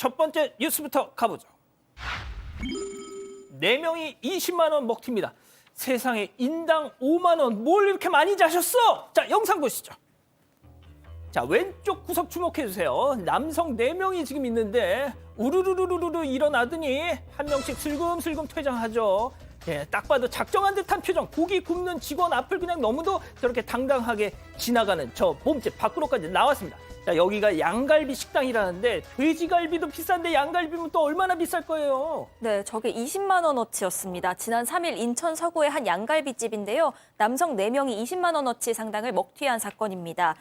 첫 번째 뉴스부터 가보죠. 4명이 20만 원 먹튀입니다. 세상에 인당 5만 원 뭘 이렇게 많이 자셨어? 자, 영상 보시죠. 자, 왼쪽 구석 주목해 주세요. 남성 4명이 지금 있는데 우르르르르르 일어나더니 한 명씩 슬금슬금 퇴장하죠. 예, 딱 봐도 작정한 듯한 표정. 고기 굽는 직원 앞을 그냥 너무도 저렇게 당당하게 지나가는 저 몸집 밖으로까지 나왔습니다. 자, 여기가 양갈비 식당이라는데 돼지갈비도 비싼데 양갈비면 또 얼마나 비쌀 거예요? 네, 저게 20만 원어치였습니다. 지난 3일 인천 서구의 한 양갈비집인데요. 남성 4명이 20만 원어치 상당을 먹튀한 사건입니다.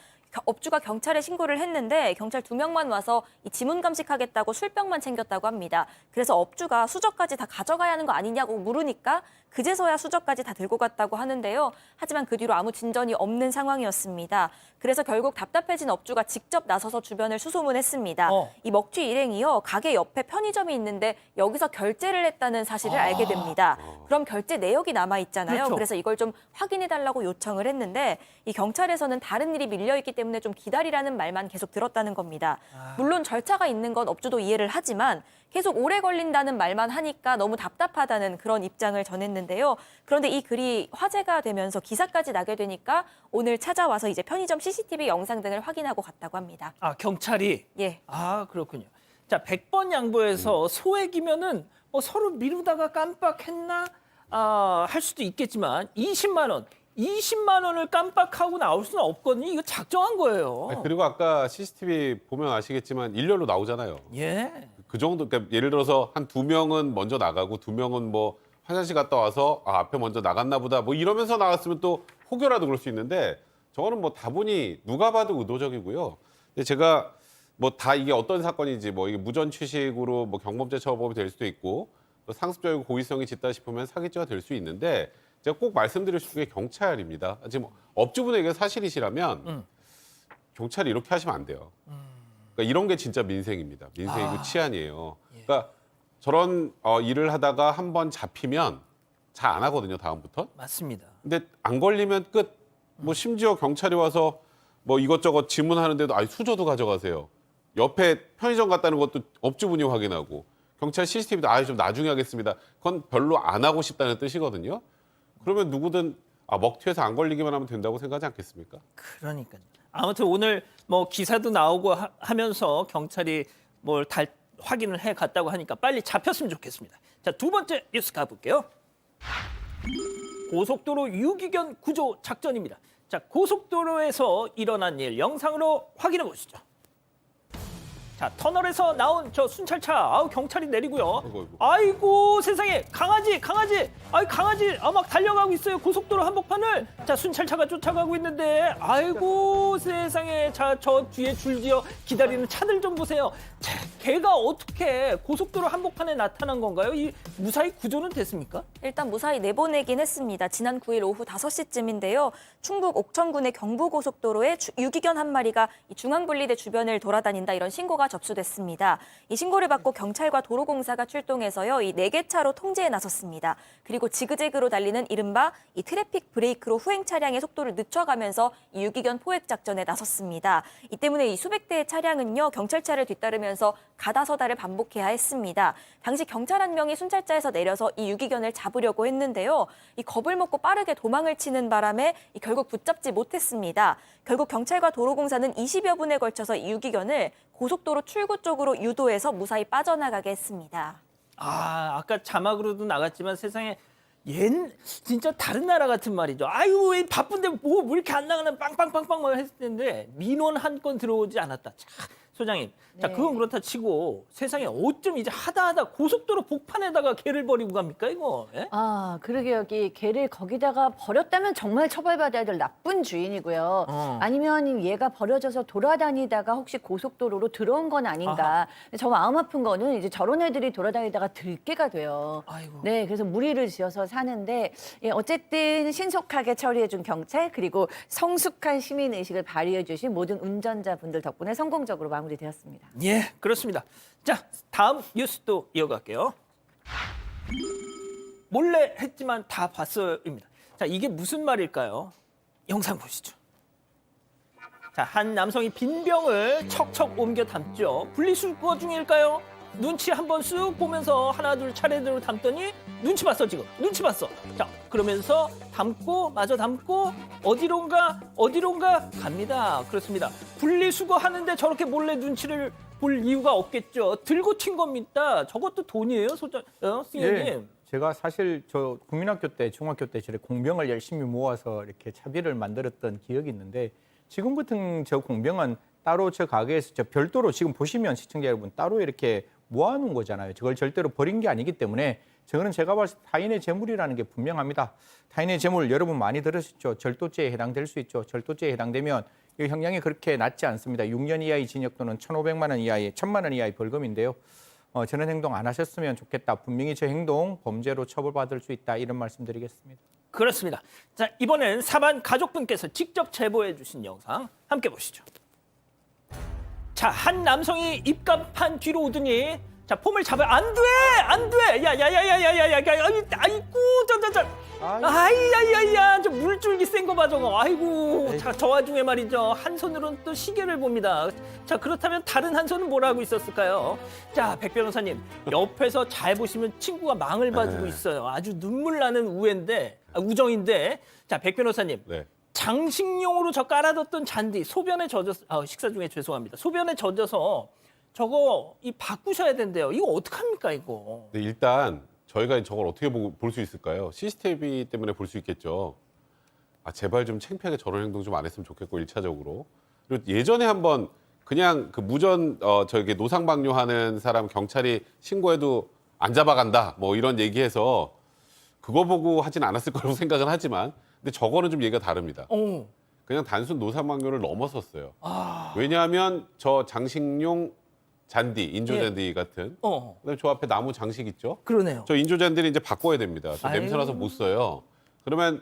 업주가 경찰에 신고를 했는데 경찰 2명만 와서 이 지문 감식하겠다고 술병만 챙겼다고 합니다. 그래서 업주가 수저까지 다 가져가야 하는 거 아니냐고 물으니까 그제서야 수저까지 다 들고 갔다고 하는데요. 하지만 그 뒤로 아무 진전이 없는 상황이었습니다. 그래서 결국 답답해진 업주가 직접 나서서 주변을 수소문했습니다. 이 먹튀 일행이요. 가게 옆에 편의점이 있는데 여기서 결제를 했다는 사실을 알게 됩니다. 그럼 결제 내역이 남아있잖아요. 그렇죠. 그래서 이걸 좀 확인해달라고 요청을 했는데 이 경찰에서는 다른 일이 밀려있기 때문에 좀 기다리라는 말만 계속 들었다는 겁니다. 물론 절차가 있는 건 업주도 이해를 하지만 계속 오래 걸린다는 말만 하니까 너무 답답하다는 그런 입장을 전했는데요. 그런데 이 글이 화제가 되면서 기사까지 나게 되니까 오늘 찾아와서 이제 편의점 CCTV 영상 등을 확인하고 갔다고 합니다. 아, 경찰이? 예. 아, 그렇군요. 자, 100번 양보해서 소액이면은 서로 미루다가 깜빡했나 할 수도 있겠지만 20만 원을 깜빡하고 나올 수는 없거든요. 이거 작정한 거예요. 아니, 그리고 아까 CCTV 보면 아시겠지만 일렬로 나오잖아요. 예. 그 정도, 그러니까 예를 들어서 한 2명은 먼저 나가고 2명은 뭐 화장실 갔다 와서 앞에 먼저 나갔나 보다 뭐 이러면서 나갔으면 또 혹여라도 그럴 수 있는데 저거는 뭐 다분히 누가 봐도 의도적이고요. 근데 제가 뭐 다 이게 어떤 사건인지 뭐 이게 무전 취식으로 뭐 경범죄 처벌이 될 수도 있고 또 상습적이고 고의성이 짙다 싶으면 사기죄가 될 수 있는데 제가 꼭 말씀드리고 싶은 게 경찰입니다. 지금 업주분에게 사실이시라면 경찰이 이렇게 하시면 안 돼요. 그러니까 이런 게 진짜 민생입니다. 민생이고 치안이에요. 그러니까 저런 일을 하다가 한번 잡히면 잘 안 하거든요. 다음부터. 맞습니다. 근데 안 걸리면 끝. 뭐 심지어 경찰이 와서 뭐 이것저것 질문하는데도 아니 수저도 가져가세요. 옆에 편의점 갔다는 것도 업주분이 확인하고 경찰 CCTV도 좀 나중에 하겠습니다. 그건 별로 안 하고 싶다는 뜻이거든요. 그러면 누구든 먹튀해서 안 걸리기만 하면 된다고 생각하지 않겠습니까? 그러니까요. 아무튼 오늘 뭐 기사도 나오고 하면서 경찰이 뭘 확인을 해 갔다고 하니까 빨리 잡혔으면 좋겠습니다. 자, 두 번째 뉴스 가볼게요. 고속도로 유기견 구조 작전입니다. 자, 고속도로에서 일어난 일 영상으로 확인해 보시죠. 자, 터널에서 나온 저 순찰차, 경찰이 내리고요. 아이고 세상에, 강아지, 강아지 막 달려가고 있어요. 고속도로 한복판을. 자, 순찰차가 쫓아가고 있는데, 아이고 세상에, 자, 저 뒤에 줄지어 기다리는 차들 좀 보세요. 자, 걔가 어떻게 고속도로 한복판에 나타난 건가요? 이 무사히 구조는 됐습니까? 일단 무사히 내보내긴 했습니다. 지난 9일 오후 5시쯤인데요. 충북 옥천군의 경부고속도로에 유기견 한 마리가 이 중앙분리대 주변을 돌아다닌다 이런 신고가 접수됐습니다. 이 신고를 받고 경찰과 도로공사가 출동해서요. 이 4개 차로 통제에 나섰습니다. 그리고 지그재그로 달리는 이른바 이 트래픽 브레이크로 후행 차량의 속도를 늦춰가면서 이 유기견 포획 작전에 나섰습니다. 이 때문에 이 수백 대의 차량은요. 경찰차를 뒤따르면서 가다서다를 반복해야 했습니다. 당시 경찰 한 명이 순찰자에서 내려서 이 유기견을 잡으려고 했는데요. 이 겁을 먹고 빠르게 도망을 치는 바람에 결국 붙잡지 못했습니다. 결국 경찰과 도로공사는 20여 분에 걸쳐서 이 유기견을 고속도로 출구 쪽으로 유도해서 무사히 빠져나가게 했습니다. 아까 자막으로도 나갔지만 세상에 진짜 다른 나라 같은 말이죠. 아유, 왜 바쁜데 뭐 이렇게 안 나가나 빵빵빵빵 했을 텐데 민원 한 건 들어오지 않았다. 자, 소장님, 자, 그건 그렇다 치고 세상에 어쩜 이제 하다 고속도로 복판에다가 개를 버리고 갑니까 이거? 예? 그러게 여기 개를 거기다가 버렸다면 정말 처벌받아야 될 나쁜 주인이고요. 아니면 얘가 버려져서 돌아다니다가 혹시 고속도로로 들어온 건 아닌가. 저 마음 아픈 거는 이제 저런 애들이 돌아다니다가 들개가 돼요. 아이고. 네, 그래서 무리를 지어서 사는데 어쨌든 신속하게 처리해준 경찰 그리고 성숙한 시민의식을 발휘해주신 모든 운전자분들 덕분에 성공적으로 마무리되었습니다. 예, 그렇습니다. 자, 다음 뉴스도 이어갈게요. 몰래 했지만 다 봤어요입니다. 자, 이게 무슨 말일까요? 영상 보시죠. 자, 한 남성이 빈병을 척척 옮겨 담죠. 분리수거 중일까요? 눈치 한번 쑥 보면서 하나 둘 차례대로 담더니 눈치 봤어 지금. 눈치 봤어. 자, 그러면서 담고 마저 담고 어디론가 갑니다. 그렇습니다. 분리수거 하는데 저렇게 몰래 눈치를 볼 이유가 없겠죠. 들고 튄 겁니다. 저것도 돈이에요, 승현님. 예, 제가 사실 저 국민학교 때, 중학교 때 저렇게 공병을 열심히 모아서 이렇게 차비를 만들었던 기억이 있는데 지금 같은 저 공병은 따로 저 가게에서 저 별도로 지금 보시면 시청자 여러분 따로 이렇게 모아놓은 거잖아요. 저걸 절대로 버린 게 아니기 때문에 저거는 제가 봤을 때 타인의 재물이라는 게 분명합니다. 타인의 재물 여러분 많이 들으셨죠? 절도죄에 해당될 수 있죠. 절도죄에 해당되면 이 형량이 그렇게 낮지 않습니다. 6년 이하의 징역 또는 1,500만 원 이하의 1,000만 원 이하의 벌금인데요. 저런 행동 안 하셨으면 좋겠다. 분명히 저 행동 범죄로 처벌받을 수 있다. 이런 말씀드리겠습니다. 그렇습니다. 자, 이번엔 사반 가족분께서 직접 제보해 주신 영상 함께 보시죠. 자, 한 남성이 입간판 뒤로 오더니 자, 폼을 잡아 안 돼. 야야야야야야야. 아이고 저저저. 아이야야야. 저 물줄기 센 거 봐 저거. 아이고. 자, 저 와중에 말이죠. 한 손으로는 또 시계를 봅니다. 자, 그렇다면 다른 한 손은 뭘 하고 있었을까요? 자, 백 변호사님. 옆에서 잘 보시면 친구가 망을 봐주고 있어요. 아주 눈물 나는 우정인데. 자, 백 변호사님. 네. 장식용으로 저 깔아뒀던 잔디 소변에 젖어서 식사 중에 죄송합니다. 소변에 젖어서 저거 이 바꾸셔야 된대요. 이거 어떡합니까 이거? 네, 일단 저희가 저걸 어떻게 볼 수 있을까요? CCTV 때문에 볼 수 있겠죠. 아, 제발 좀 창피하게 저런 행동 좀 안 했으면 좋겠고 1차적으로. 그리고 예전에 한번 그냥 그 무전 저기 노상방뇨하는 사람 경찰이 신고해도 안 잡아간다 뭐 이런 얘기해서 그거 보고 하진 않았을 거라고 생각은 하지만 근데 저거는 좀 얘기가 다릅니다. 그냥 단순 노상방뇨를 넘어섰어요. 왜냐하면 저 장식용 잔디, 인조잔디 같은 그다음에 저 앞에 나무 장식 있죠? 그러네요. 저 인조잔디를 이제 바꿔야 됩니다. 저 냄새 나서 못 써요. 그러면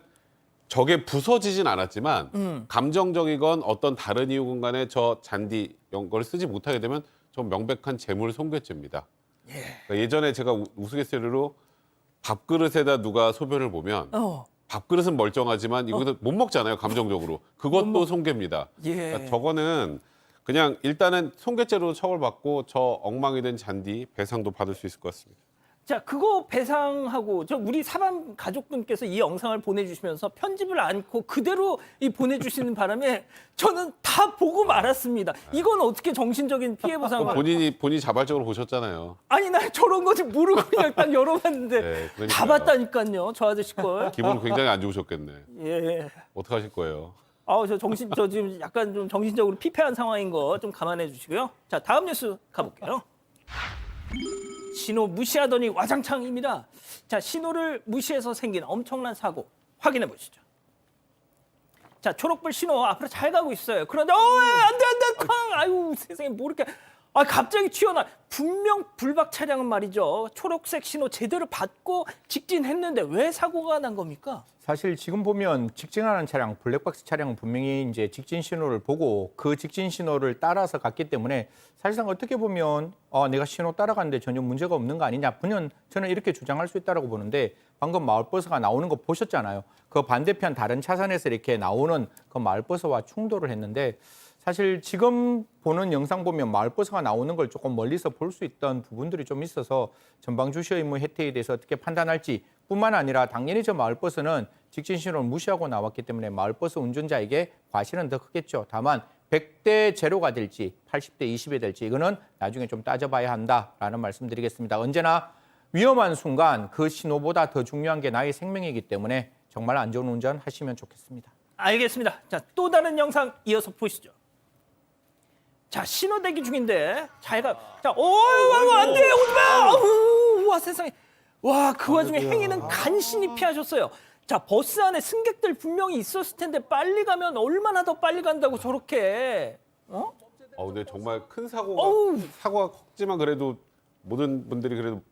저게 부서지진 않았지만 감정적이건 어떤 다른 이유건 간에 저 잔디 이런 걸 쓰지 못하게 되면 저 명백한 재물 손괴죄입니다. 그러니까 예전에 제가 우스갯소리로 밥그릇에다 누가 소변을 보면 밥그릇은 멀쩡하지만 이거는 못 먹잖아요. 감정적으로. 그것도 손괴입니다. 예. 그러니까 저거는 그냥 일단은 손괴죄로 처벌받고 저 엉망이 된 잔디 배상도 받을 수 있을 것 같습니다. 자, 그거 배상하고 저 우리 사반 가족분께서 이 영상을 보내주시면서 편집을 않고 그대로 이 보내주시는 바람에 저는 다 보고 말았습니다. 이건 어떻게 정신적인 피해 보상을? 본인이 자발적으로 보셨잖아요. 아니 나 저런 거지 모르고 그냥 딱 열어봤는데 네, 그러니까요. 다 봤다니까요. 저 아저씨 걸. 기분 굉장히 안 좋으셨겠네. 예. 어떡하실 거예요? 저 지금 약간 좀 정신적으로 피폐한 상황인 거 좀 감안해 주시고요. 자, 다음 뉴스 가볼게요. 신호 무시하더니 와장창입니다. 자, 신호를 무시해서 생긴 엄청난 사고 확인해 보시죠. 자, 초록불 신호 앞으로 잘 가고 있어요. 그런데 안 돼, 쾅! 아유, 세상에 뭐 이렇게 갑자기 튀어나와. 분명 불박 차량은 말이죠. 초록색 신호 제대로 받고 직진했는데 왜 사고가 난 겁니까? 사실 지금 보면 직진하는 차량, 블랙박스 차량은 분명히 이제 직진 신호를 보고 그 직진 신호를 따라서 갔기 때문에 사실상 어떻게 보면 내가 신호 따라가는데 전혀 문제가 없는 거 아니냐. 저는 이렇게 주장할 수 있다고 보는데 방금 마을버스가 나오는 거 보셨잖아요. 그 반대편 다른 차선에서 이렇게 나오는 그 마을버스와 충돌을 했는데 사실 지금 보는 영상 보면 마을버스가 나오는 걸 조금 멀리서 볼 수 있던 부분들이 좀 있어서 전방 주시 의무 혜택에 대해서 어떻게 판단할지 뿐만 아니라 당연히 저 마을버스는 직진 신호를 무시하고 나왔기 때문에 마을버스 운전자에게 과실은 더 크겠죠. 다만 100대 제로가 될지 80대 20이 될지 이거는 나중에 좀 따져봐야 한다라는 말씀드리겠습니다. 언제나 위험한 순간 그 신호보다 더 중요한 게 나의 생명이기 때문에 정말 안전 운전 하시면 좋겠습니다. 알겠습니다. 자, 또 다른 영상 이어서 보시죠. 자, 신호 대기 중인데 잘 가. 자, 안 돼, 오지 마. 와, 세상에. 와, 그 와중에 행인은 간신히 피하셨어요. 자, 버스 안에 승객들 분명히 있었을 텐데 빨리 가면 얼마나 더 빨리 간다고 저렇게. 근데 정말 큰 사고가 컸지만 그래도 모든 분들이 그래도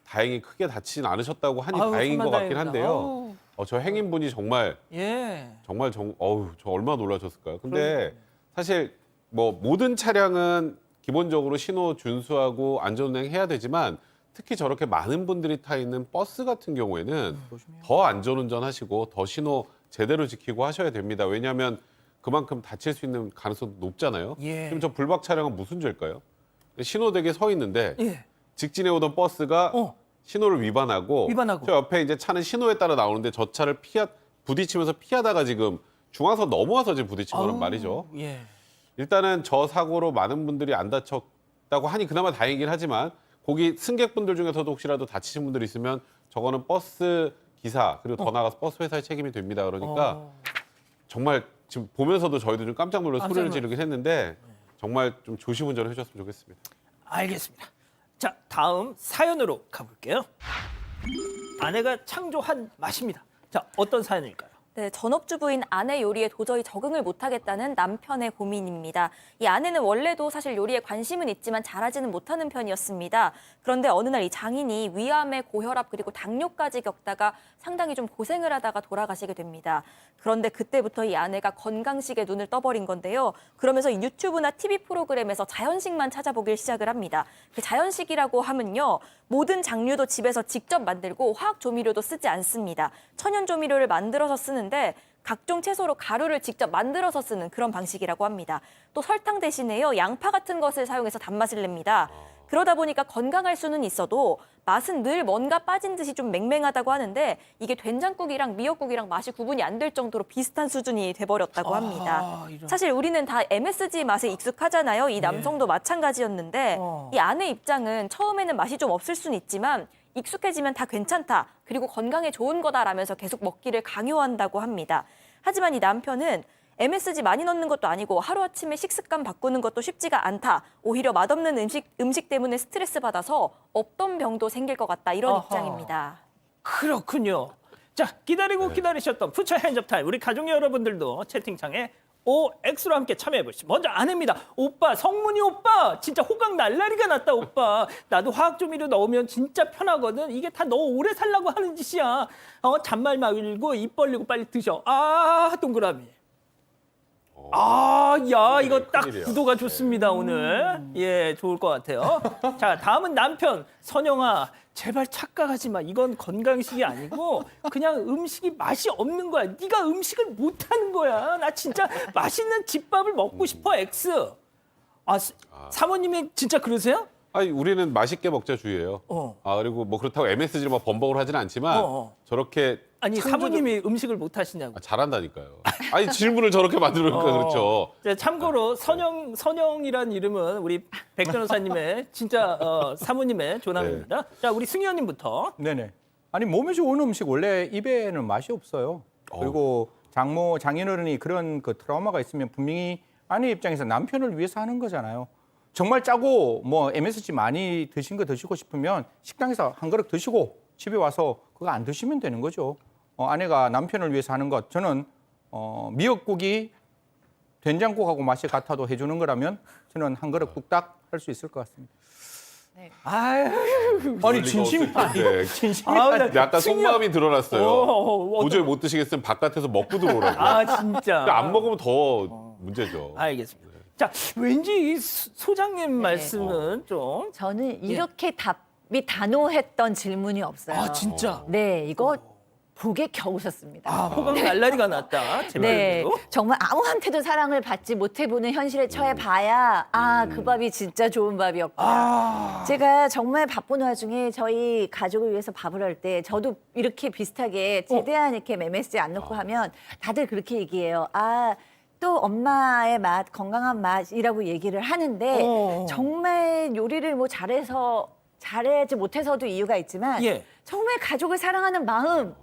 다행히 크게 다치진 않으셨다고 하니 다행인 것 같긴 한데요. 저 행인분이 정말 저 얼마나 놀라셨을까요? 근데 사실 뭐 모든 차량은 기본적으로 신호 준수하고 안전운행 해야 되지만 특히 저렇게 많은 분들이 타 있는 버스 같은 경우에는 더 안전운전 하시고 더 신호 제대로 지키고 하셔야 됩니다. 왜냐하면 그만큼 다칠 수 있는 가능성도 높잖아요. 예. 지금 저 불박 차량은 무슨 죄일까요? 신호대기에 서 있는데 직진해 오던 버스가 신호를 위반하고 위반하고. 저 옆에 이제 차는 신호에 따라 나오는데 저 차를 부딪히면서 피하다가 지금 중앙선 넘어와서 지금 부딪힌 거란 말이죠. 예. 일단은 저 사고로 많은 분들이 안 다쳤다고 하니 그나마 다행이긴 하지만 거기 승객분들 중에서도 혹시라도 다치신 분들이 있으면 저거는 버스 기사 그리고 더 나아가서 버스 회사의 책임이 됩니다. 그러니까 정말 지금 보면서도 저희도 좀 깜짝 놀라서 소리를 지르긴 했는데 정말 좀 조심 운전을 해주셨으면 좋겠습니다. 알겠습니다. 자, 다음 사연으로 가볼게요. 아내가 창조한 맛입니다. 자, 어떤 사연일까요? 네, 전업주부인 아내 요리에 도저히 적응을 못하겠다는 남편의 고민입니다. 이 아내는 원래도 사실 요리에 관심은 있지만 잘하지는 못하는 편이었습니다. 그런데 어느 날 이 장인이 위암에 고혈압 그리고 당뇨까지 겪다가 상당히 좀 고생을 하다가 돌아가시게 됩니다. 그런데 그때부터 이 아내가 건강식에 눈을 떠버린 건데요. 그러면서 이 유튜브나 TV 프로그램에서 자연식만 찾아보길 시작을 합니다. 그 자연식이라고 하면요. 모든 장류도 집에서 직접 만들고 화학 조미료도 쓰지 않습니다. 천연 조미료를 만들어서 쓰는데 각종 채소로 가루를 직접 만들어서 쓰는 그런 방식이라고 합니다. 또 설탕 대신에요. 양파 같은 것을 사용해서 단맛을 냅니다. 그러다 보니까 건강할 수는 있어도 맛은 늘 뭔가 빠진 듯이 좀 맹맹하다고 하는데 이게 된장국이랑 미역국이랑 맛이 구분이 안 될 정도로 비슷한 수준이 돼버렸다고 합니다. 이런. 사실 우리는 다 MSG 맛에 익숙하잖아요. 이 남성도 마찬가지였는데 이 아내 입장은 처음에는 맛이 좀 없을 수는 있지만 익숙해지면 다 괜찮다. 그리고 건강에 좋은 거다라면서 계속 먹기를 강요한다고 합니다. 하지만 이 남편은 MSG 많이 넣는 것도 아니고 하루아침에 식습관 바꾸는 것도 쉽지가 않다. 오히려 맛없는 음식 때문에 스트레스 받아서 없던 병도 생길 것 같다. 이런 아하. 입장입니다. 그렇군요. 자, 기다리고 기다리셨던 푸처 핸즈업 타임. 우리 가족 여러분들도 채팅창에 OX로 함께 참여해 보시죠. 먼저 아내입니다. 오빠, 성문이 오빠, 진짜 호강 날라리가 났다 오빠. 나도 화학 조미료 넣으면 진짜 편하거든. 이게 다 너 오래 살라고 하는 짓이야. 잔말 말고 입 벌리고 빨리 드셔. 아, 동그라미. 아, 야, 이거 딱 큰일이야. 구도가 좋습니다, 오늘. 예, 좋을 것 같아요. 자, 다음은 남편. 선영아, 제발 착각하지 마. 이건 건강식이 아니고 그냥 음식이 맛이 없는 거야. 네가 음식을 못하는 거야. 나 진짜 맛있는 집밥을 먹고 싶어, X. 사모님이 진짜 그러세요? 아니 우리는 맛있게 먹자 주의예요. 그리고 뭐 그렇다고 MSG를 막 범벅으로 하지는 않지만 저렇게 아니, 사모님이 음식을 못 하시냐고. 잘한다니까요. 아니 질문을 저렇게 만들어니까 그렇죠. 자, 참고로 선영이란 이름은 우리 백 변호사님의 진짜 사모님의 조남입니다. 자, 우리 승희 의원님부터. 네네. 아니 몸에 좋은 음식 원래 입에는 맛이 없어요. 그리고 장인어른이 그런 그 트라우마가 있으면 분명히 아내 입장에서 남편을 위해서 하는 거잖아요. 정말 짜고 뭐 MSG 많이 드신 거 드시고 싶으면 식당에서 한 그릇 드시고 집에 와서 그거 안 드시면 되는 거죠. 아내가 남편을 위해서 하는 것 저는 미역국이 된장국하고 맛이 같아도 해주는 거라면 저는 한 그릇 뚝딱 할 수 있을 것 같습니다. 아유, 아니 진심이 아니에요. 진심이 나 아니에요. 약간 속마음이 드러났어요. 어떤- 도저히 못 드시겠으면 바깥에서 먹고 들어오라고. 진짜. 근데 안 먹으면 더 문제죠. 알겠습니다. 자, 왠지 이 소장님 말씀은 좀. 저는 이렇게 답이 단호했던 질문이 없어요. 진짜. 네, 이거 복에 겨우셨습니다. 호강 날라리가 났다. 제 네, 말대로. 정말 아무한테도 사랑을 받지 못해보는 현실에 처해 봐야 그 밥이 진짜 좋은 밥이었구나. 제가 정말 바쁜 와중에 저희 가족을 위해서 밥을 할 때 저도 이렇게 비슷하게 최대한 이렇게 MSG 안 넣고 하면 다들 그렇게 얘기해요. 또 엄마의 맛, 건강한 맛이라고 얘기를 하는데 정말 요리를 뭐 잘하지 못해서도 이유가 있지만 예. 정말 가족을 사랑하는 마음,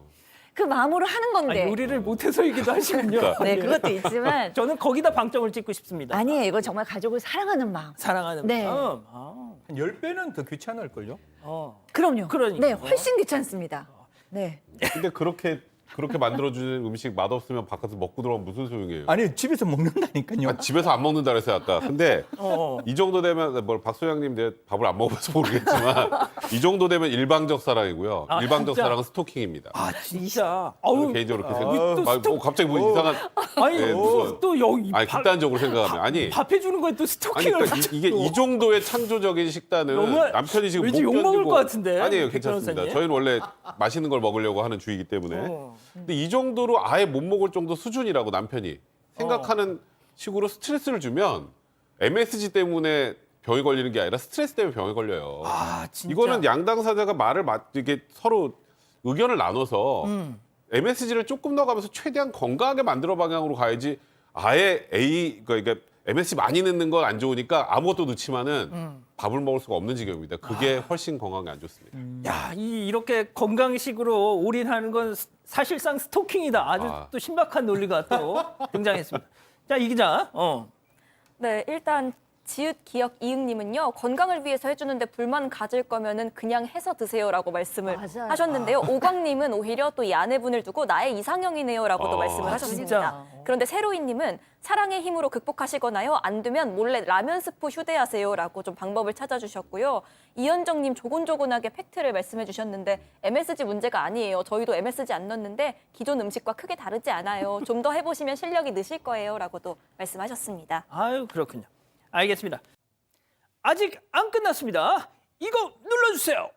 그 마음으로 하는 건데. 요리를 못해서이기도 하시군요. 네, 그것도 있지만 저는 거기다 방점을 찍고 싶습니다. 아니에요. 이건 정말 가족을 사랑하는 마음. 사랑하는 네. 마음. 한 10배는 더 귀찮을걸요? 그럼요. 그러니까요. 네, 훨씬 귀찮습니다. 네. 근데 그렇게 만들어주는 음식 맛없으면 바깥에서 먹고 들어가면 무슨 소용이에요? 아니 집에서 먹는다니까요. 집에서 안 먹는다 그랬어요 아까. 근데 어. 이 정도 되면 박소영님 내 밥을 안 먹어봐서 모르겠지만 이 정도 되면 일방적 사랑이고요. 일방적 진짜? 사랑은 스토킹입니다. 진짜. 저는 개인적으로 그렇게 생각해요. 또 갑자기 뭐 이상한 아니, 네, 무슨- 또 여기 극단적으로 생각하면 밥 해주는 거에 또 아니 스토킹을 그러니까 이게 이 정도의 창조적인 식단은 너무- 남편이 지금 왠지 못 욕먹을 견디고- 것 같은데, 아니에요 백 괜찮습니다. 변호사님. 저희는 원래 맛있는 걸 먹으려고 하는 주의이기 때문에 근데 이 정도로 아예 못 먹을 정도 수준이라고 남편이 생각하는 식으로 스트레스를 주면 MSG 때문에 병이 걸리는 게 아니라 스트레스 때문에 병이 걸려요. 아, 진짜. 이거는 양 당사자가 이게 서로 의견을 나눠서 MSG를 조금 넣어가면서 최대한 건강하게 만들어 방향으로 가야지. 아예 그러니까 MSG 많이 넣는 건 안 좋으니까 아무것도 넣지만은 밥을 먹을 수가 없는 지경입니다. 그게 훨씬 건강에 안 좋습니다. 야, 이렇게 건강식으로 올인하는 건 사실상 스토킹이다. 아주 아. 또 신박한 논리가 또 등장했습니다. 자, 이 기자. 네, 일단 지읒 기억 이응님은요, 건강을 위해서 해주는데 불만 가질 거면은 그냥 해서 드세요라고 말씀을 맞아요. 하셨는데요. 오광님은 오히려 또 이 아내분을 두고 나의 이상형이네요라고도 말씀을 하셨습니다. 진짜? 그런데 세로이님은 사랑의 힘으로 극복하시거나요, 안 되면 몰래 라면 스프 휴대하세요라고 좀 방법을 찾아주셨고요. 이현정님 조곤조곤하게 팩트를 말씀해주셨는데 MSG 문제가 아니에요. 저희도 MSG 안 넣는데 기존 음식과 크게 다르지 않아요. 좀 더 해보시면 실력이 느실 거예요라고도 말씀하셨습니다. 아유, 그렇군요. 알겠습니다. 아직 안 끝났습니다. 이거 눌러주세요.